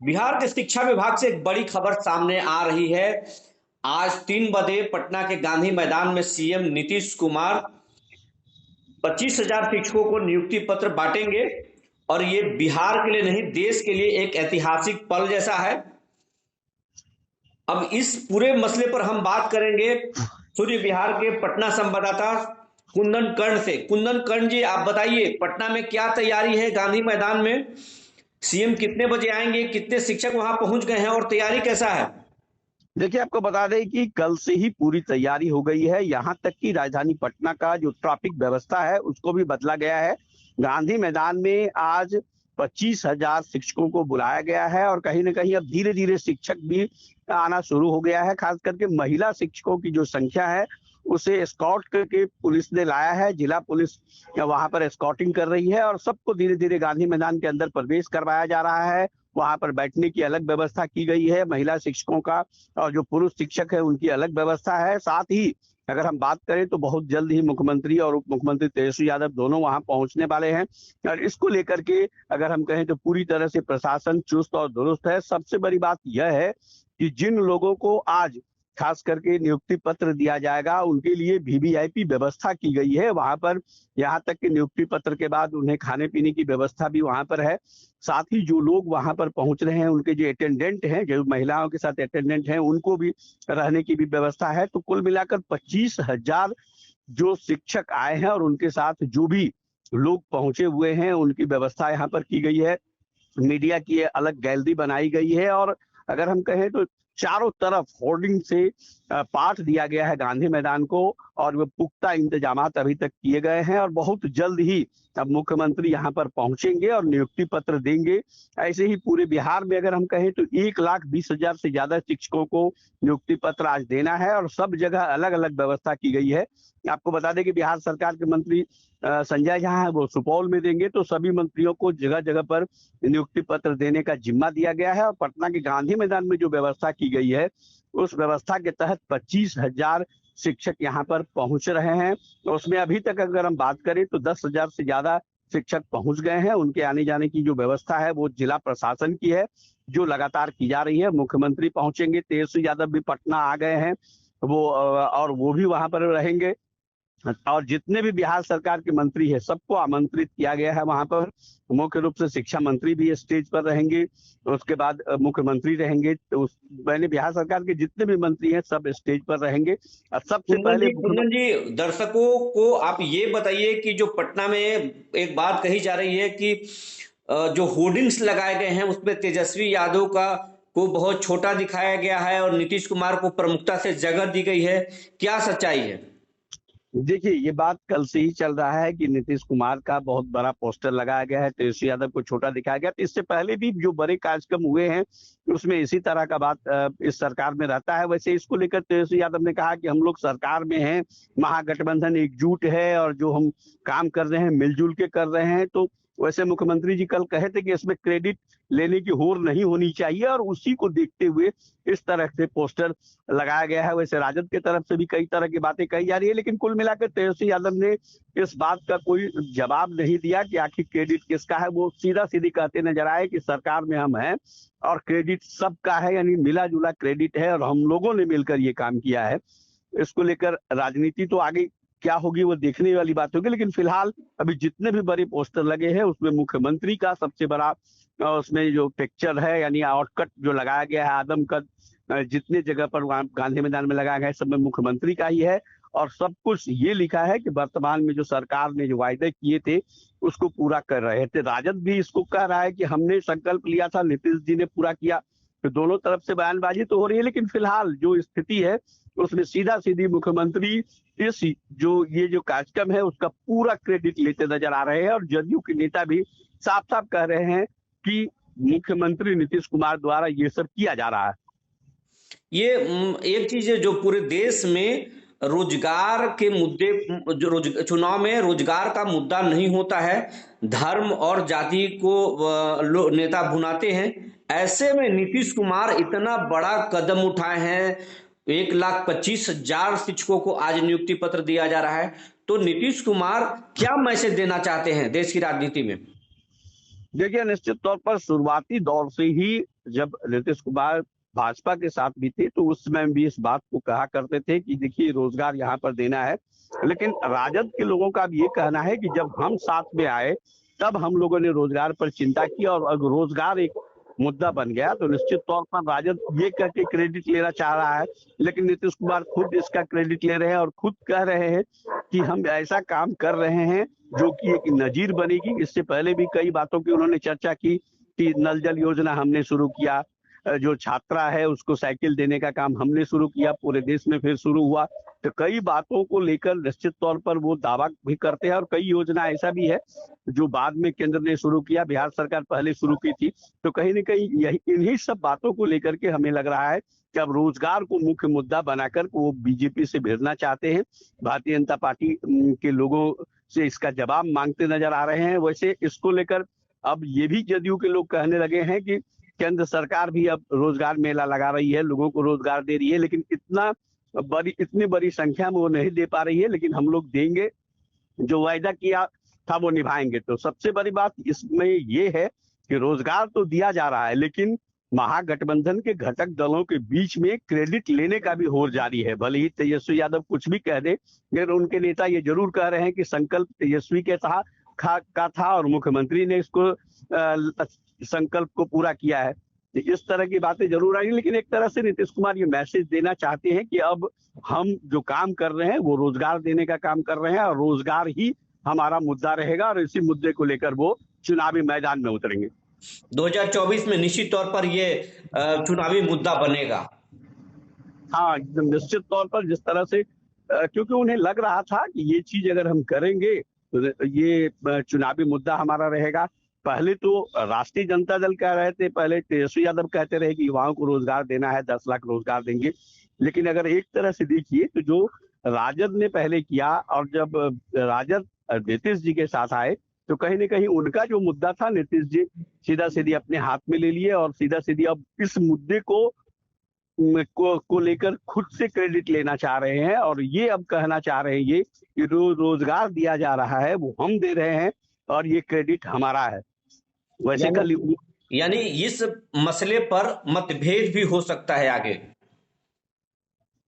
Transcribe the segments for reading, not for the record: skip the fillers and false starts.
बिहार के शिक्षा विभाग से एक बड़ी खबर सामने आ रही है। आज 3 बजे पटना के गांधी मैदान में सीएम नीतीश कुमार 25,000 शिक्षकों को नियुक्ति पत्र बांटेंगे और ये बिहार के लिए नहीं, देश के लिए एक ऐतिहासिक पल जैसा है। अब इस पूरे मसले पर हम बात करेंगे सूर्य बिहार के पटना संवाददाता कुंदन कर्ण से। कुंदन कर्ण जी, आप बताइए पटना में क्या तैयारी है? गांधी मैदान में सीएम कितने बजे आएंगे, कितने शिक्षक वहां पहुंच गए हैं और तैयारी कैसा है? देखिए, आपको बता दें कि कल से ही पूरी तैयारी हो गई है। यहाँ तक कि राजधानी पटना का जो ट्रैफिक व्यवस्था है उसको भी बदला गया है। गांधी मैदान में आज 25,000 शिक्षकों को बुलाया गया है और कहीं ना कहीं अब धीरे धीरे शिक्षक भी आना शुरू हो गया है। खास करके महिला शिक्षकों की जो संख्या है उसे एस्कॉर्ट करके पुलिस ने लाया है। जिला पुलिस वहां पर एस्कॉर्टिंग कर रही है और सबको धीरे धीरे गांधी मैदान के अंदर प्रवेश करवाया जा रहा है। वहां पर बैठने की अलग व्यवस्था की गई है महिला शिक्षकों का, और जो पुरुष शिक्षक है उनकी अलग व्यवस्था है। साथ ही अगर हम बात करें तो बहुत जल्द ही मुख्यमंत्री और उप मुख्यमंत्री तेजस्वी यादव दोनों वहां पहुंचने वाले हैं और इसको लेकर के अगर हम कहें तो पूरी तरह से प्रशासन चुस्त और दुरुस्त है। सबसे बड़ी बात यह है कि जिन लोगों को आज खास करके नियुक्ति पत्र दिया जाएगा उनके लिए वीवीआईपी व्यवस्था की गई है वहां पर। यहाँ तक कि नियुक्ति पत्र के बाद उन्हें खाने पीने की व्यवस्था भी वहां पर है। साथ ही जो लोग वहां पर पहुंच रहे हैं उनके जो अटेंडेंट हैं, जो महिलाओं के साथ अटेंडेंट हैं, उनको भी रहने की भी व्यवस्था है। तो कुल मिलाकर 25,000 जो शिक्षक आए हैं और उनके साथ जो भी लोग पहुंचे हुए हैं उनकी व्यवस्था यहाँ पर की गई है। मीडिया की अलग गैलरी बनाई गई है और अगर हम कहें तो चारों तरफ होर्डिंग से पाठ दिया गया है गांधी मैदान को और वो पुख्ता इंतजाम अभी तक किए गए हैं और बहुत जल्द ही अब मुख्यमंत्री यहाँ पर पहुंचेंगे और नियुक्ति पत्र देंगे। ऐसे ही पूरे बिहार में अगर हम कहें तो 1,20,000 से ज्यादा शिक्षकों को नियुक्ति पत्र आज देना है और सब जगह अलग अलग व्यवस्था की गई है। आपको बता दें कि बिहार सरकार के मंत्री संजय झा है वो सुपौल में देंगे, तो सभी मंत्रियों को जगह जगह पर नियुक्ति पत्र देने का जिम्मा दिया गया है। और पटना के गांधी मैदान में जो व्यवस्था की गई है उस व्यवस्था के तहत 25,000 शिक्षक यहाँ पर पहुंच रहे हैं। तो उसमें अभी तक अगर हम बात करें तो 10,000 से ज्यादा शिक्षक पहुंच गए हैं। उनके आने जाने की जो व्यवस्था है वो जिला प्रशासन की है जो लगातार की जा रही है। मुख्यमंत्री पहुंचेंगे, तेजस्वी यादव भी पटना आ गए हैं वो और वो भी वहां पर रहेंगे और जितने भी बिहार सरकार के मंत्री हैं सबको आमंत्रित किया गया है वहां पर। मुख्य रूप से शिक्षा मंत्री भी स्टेज पर रहेंगे, उसके बाद मुख्यमंत्री रहेंगे। तो मैंने बिहार सरकार के जितने भी मंत्री हैं सब स्टेज पर रहेंगे और सबसे पहले कुंदन जी, दर्शकों को आप ये बताइए कि जो पटना में एक बात कही जा रही है कि जो होर्डिंग्स लगाए गए हैं उसमें तेजस्वी यादव का को बहुत छोटा दिखाया गया है और नीतीश कुमार को प्रमुखता से जगह दी गई है। क्या सच्चाई है? देखिए, ये बात कल से ही चल रहा है कि नीतीश कुमार का बहुत बड़ा पोस्टर लगाया गया है, तेजस्वी यादव को छोटा दिखाया गया। इससे पहले भी जो बड़े कार्यक्रम हुए हैं उसमें इसी तरह का बात इस सरकार में रहता है। वैसे इसको लेकर तेजस्वी यादव ने कहा कि हम लोग सरकार में हैं, महागठबंधन एकजुट है और जो हम काम कर रहे हैं मिलजुल के कर रहे हैं। तो वैसे मुख्यमंत्री जी कल कहे थे कि इसमें क्रेडिट लेने की होड़ नहीं होनी चाहिए और उसी को देखते हुए इस तरह से पोस्टर लगाया गया है। वैसे राजद की तरफ से भी कई तरह की बातें कही जा रही है, लेकिन कुल मिलाकर तेजस्वी यादव ने इस बात का कोई जवाब नहीं दिया कि आखिर क्रेडिट किसका है। वो सीधा सीधी कहते नजर आए कि सरकार में हम हैं और क्रेडिट सबका है, यानी मिला जुला क्रेडिट है और हम लोगों ने मिलकर ये काम किया है। इसको लेकर राजनीति तो आगे क्या होगी वो देखने वाली बात होगी, लेकिन फिलहाल अभी जितने भी बड़े पोस्टर लगे हैं उसमें मुख्यमंत्री का सबसे बड़ा उसमें जो पिक्चर है यानी आउटकट जो लगाया गया है आदमकद जितने जगह पर गांधी मैदान में लगाया गया है सब में मुख्यमंत्री का ही है। और सब कुछ ये लिखा है कि वर्तमान में जो सरकार ने जो वायदे किए थे उसको पूरा कर रहे थे। राजद भी इसको कह रहा है कि हमने संकल्प लिया था, नीतीश जी ने पूरा किया। तो दोनों तरफ से बयानबाजी तो हो रही है, लेकिन फिलहाल जो स्थिति है उसमें सीधा सीधी मुख्यमंत्री इस जो कार्यक्रम है उसका पूरा क्रेडिट लेते नजर आ रहे हैं और जदयू के नेता भी साफ साफ कह रहे हैं कि मुख्यमंत्री नीतीश कुमार द्वारा ये सब किया जा रहा है। ये एक चीज है जो पूरे देश में रोजगार के मुद्दे, जो चुनाव में रोजगार का मुद्दा नहीं होता है, धर्म और जाति को नेता भुनाते हैं। ऐसे में नीतीश कुमार इतना बड़ा कदम उठाए हैं, 1,25,000 शिक्षकों को आज नियुक्ति पत्र दिया जा रहा है। तो नीतीश कुमार क्या मैसेज देना चाहते हैं देश की राजनीति में? देखिए, निश्चित तौर पर शुरुआती दौर से ही जब नीतीश कुमार भाजपा के साथ भी थे तो उस समय भी इस बात को कहा करते थे कि देखिए रोजगार यहाँ पर देना है। लेकिन राजद के लोगों का भी ये कहना है कि जब हम साथ में आए तब हम लोगों ने रोजगार पर चिंता की, और अगर रोजगार एक मुद्दा बन गया तो निश्चित तौर पर राजद ये कह के क्रेडिट लेना चाह रहा है, लेकिन नीतीश कुमार खुद इसका क्रेडिट ले रहे हैं और खुद कह रहे हैं कि हम ऐसा काम कर रहे हैं जो कि एक नजीर बनेगी। इससे पहले भी कई बातों की उन्होंने चर्चा की कि नल जल योजना हमने शुरू किया, जो छात्रा है उसको साइकिल देने का काम हमने शुरू किया, पूरे देश में फिर शुरू हुआ। तो कई बातों को लेकर निश्चित तौर पर वो दावा भी करते हैं, और कई योजना ऐसा भी है जो बाद में केंद्र ने शुरू किया, बिहार सरकार पहले शुरू की थी। तो कहीं ना कहीं यही इन्हीं सब बातों को लेकर के हमें लग रहा है कि अब रोजगार को मुख्य मुद्दा बनाकर वो बीजेपी से भिड़ना चाहते हैं। भारतीय जनता पार्टी के लोगों से इसका जवाब मांगते नजर आ रहे हैं। वैसे इसको लेकर अब ये भी जदयू के लोग कहने लगे हैं कि केंद्र सरकार भी अब रोजगार मेला लगा रही है, लोगों को रोजगार दे रही है, लेकिन इतनी बड़ी संख्या में वो नहीं दे पा रही है, लेकिन हम लोग देंगे, जो वायदा किया था वो निभाएंगे। तो सबसे बड़ी बात इसमें ये है कि रोजगार तो दिया जा रहा है, लेकिन महागठबंधन के घटक दलों के बीच में क्रेडिट लेने का भी होड़ जारी है। भले ही तेजस्वी यादव कुछ भी कह दे, लेकिन उनके नेता ये जरूर कह रहे हैं कि संकल्प तेजस्वी के था और मुख्यमंत्री ने इसको संकल्प को पूरा किया है। इस तरह की बातें जरूर आई, लेकिन एक तरह से नीतीश कुमार ये मैसेज देना चाहते हैं कि अब हम जो काम कर रहे हैं वो रोजगार देने का काम कर रहे हैं, और रोजगार ही हमारा मुद्दा रहेगा, और इसी मुद्दे को लेकर वो चुनावी मैदान में उतरेंगे। 2024 में निश्चित तौर पर ये चुनावी मुद्दा बनेगा। हाँ, एकदम निश्चित तौर पर, जिस तरह से क्योंकि उन्हें लग रहा था कि ये चीज अगर हम करेंगे तो ये चुनावी मुद्दा हमारा रहेगा। पहले तो राष्ट्रीय जनता दल कह रहे थे, पहले तेजस्वी यादव कहते रहे कि युवाओं को रोजगार देना है, 10 लाख रोजगार देंगे। लेकिन अगर एक तरह से देखिए तो जो राजद ने पहले किया, और जब राजद नीतीश जी के साथ आए तो कहीं ना कहीं उनका जो मुद्दा था नीतीश जी सीधा सीधी अपने हाथ में ले लिए, और सीधा सीधी अब इस मुद्दे को लेकर खुद से क्रेडिट लेना चाह रहे हैं, और ये अब कहना चाह रहे हैं ये कि रोजगार दिया जा रहा है वो हम दे रहे हैं और ये क्रेडिट हमारा है। वैसे कल यानी इस मसले पर मतभेद भी हो सकता है आगे।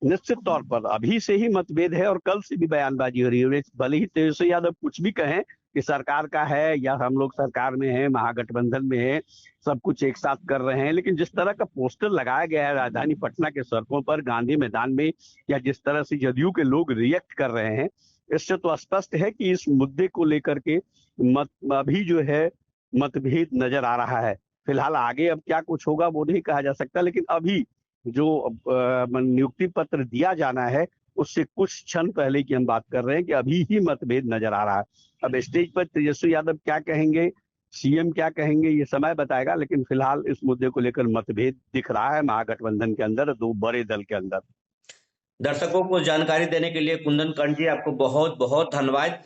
निश्चित तौर पर अभी से ही मतभेद है, और कल से भी बयानबाजी हो रही है। भले ही तेजस्वी यादव कुछ भी कहें कि सरकार का है या हम लोग सरकार में हैं, महागठबंधन में हैं, सब कुछ एक साथ कर रहे हैं, लेकिन जिस तरह का पोस्टर लगाया गया है राजधानी पटना के सड़कों पर, गांधी मैदान में, या जिस तरह से जदयू के लोग रिएक्ट कर रहे हैं, इससे तो स्पष्ट है कि इस मुद्दे को लेकर के अभी जो है मतभेद नजर आ रहा है। फिलहाल आगे अब क्या कुछ होगा वो नहीं कहा जा सकता, लेकिन अभी जो नियुक्ति पत्र दिया जाना है उससे कुछ क्षण पहले की हम बात कर रहे हैं कि अभी ही मतभेद नजर आ रहा है। अब स्टेज पर तेजस्वी यादव क्या कहेंगे, सीएम क्या कहेंगे, ये समय बताएगा, लेकिन फिलहाल इस मुद्दे को लेकर मतभेद दिख रहा है महागठबंधन के अंदर, दो बड़े दल के अंदर। दर्शकों को जानकारी देने के लिए कुंदन कर्ण जी आपको बहुत बहुत धन्यवाद।